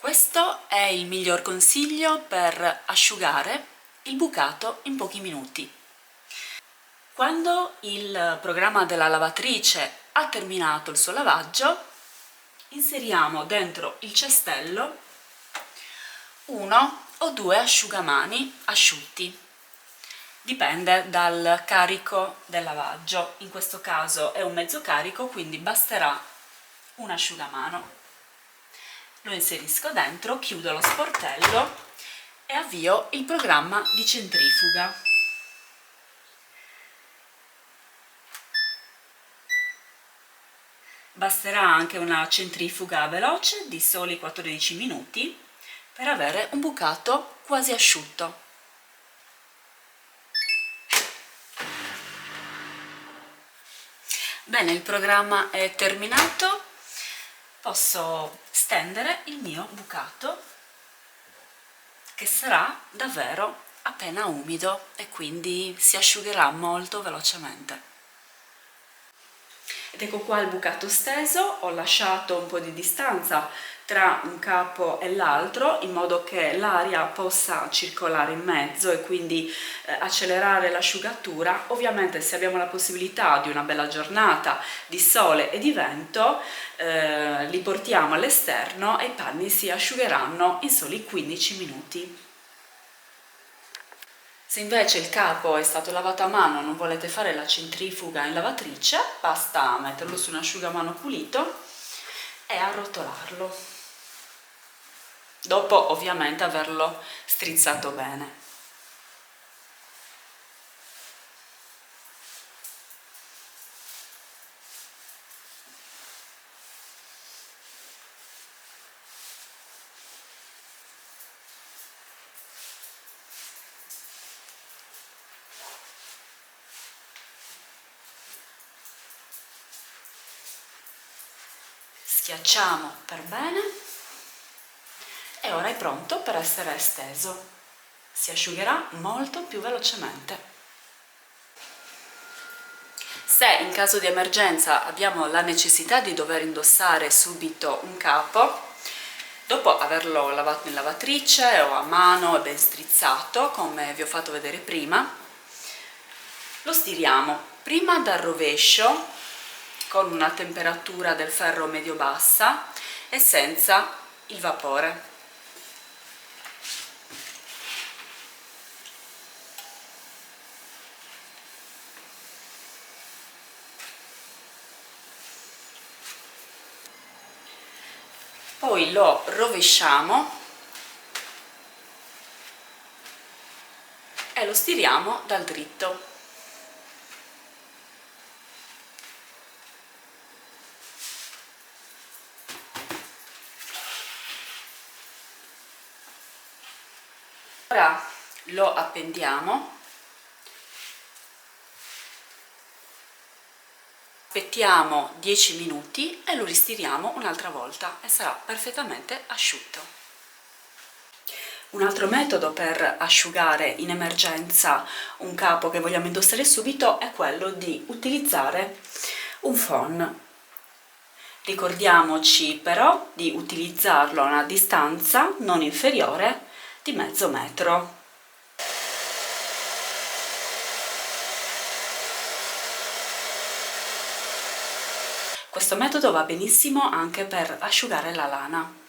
Questo è il miglior consiglio per asciugare il bucato in pochi minuti. Quando il programma della lavatrice ha terminato il suo lavaggio, inseriamo dentro il cestello 1 o 2 asciugamani asciutti. Dipende dal carico del lavaggio. In questo caso è un mezzo carico, quindi basterà un asciugamano. Lo inserisco dentro, chiudo lo sportello e avvio il programma di centrifuga. Basterà anche una centrifuga veloce di soli 14 minuti per avere un bucato quasi asciutto. Bene, il programma è terminato, posso stendere il mio bucato, che sarà davvero appena umido e quindi si asciugherà molto velocemente. Ed ecco qua il bucato steso. Ho lasciato un po' di distanza tra un capo e l'altro in modo che l'aria possa circolare in mezzo e quindi accelerare l'asciugatura. Ovviamente, se abbiamo la possibilità di una bella giornata di sole e di vento, li portiamo all'esterno e i panni si asciugheranno in soli 15 minuti. Se invece il capo è stato lavato a mano e non volete fare la centrifuga in lavatrice, basta metterlo su un asciugamano pulito e arrotolarlo. Dopo ovviamente averlo strizzato bene. Schiacciamo per bene e ora è pronto per essere esteso. Si asciugherà molto più velocemente. Se in caso di emergenza abbiamo la necessità di dover indossare subito un capo, dopo averlo lavato in lavatrice o a mano e ben strizzato, come vi ho fatto vedere prima, lo stiriamo prima dal rovescio con una temperatura del ferro medio-bassa e senza il vapore. Poi lo rovesciamo e lo stiriamo dal dritto. Ora lo appendiamo, aspettiamo 10 minuti e lo ristiriamo un'altra volta e sarà perfettamente asciutto. Un altro metodo per asciugare in emergenza un capo che vogliamo indossare subito è quello di utilizzare un phon. Ricordiamoci però di utilizzarlo a una distanza non inferiore di mezzo metro. Questo metodo va benissimo anche per asciugare la lana.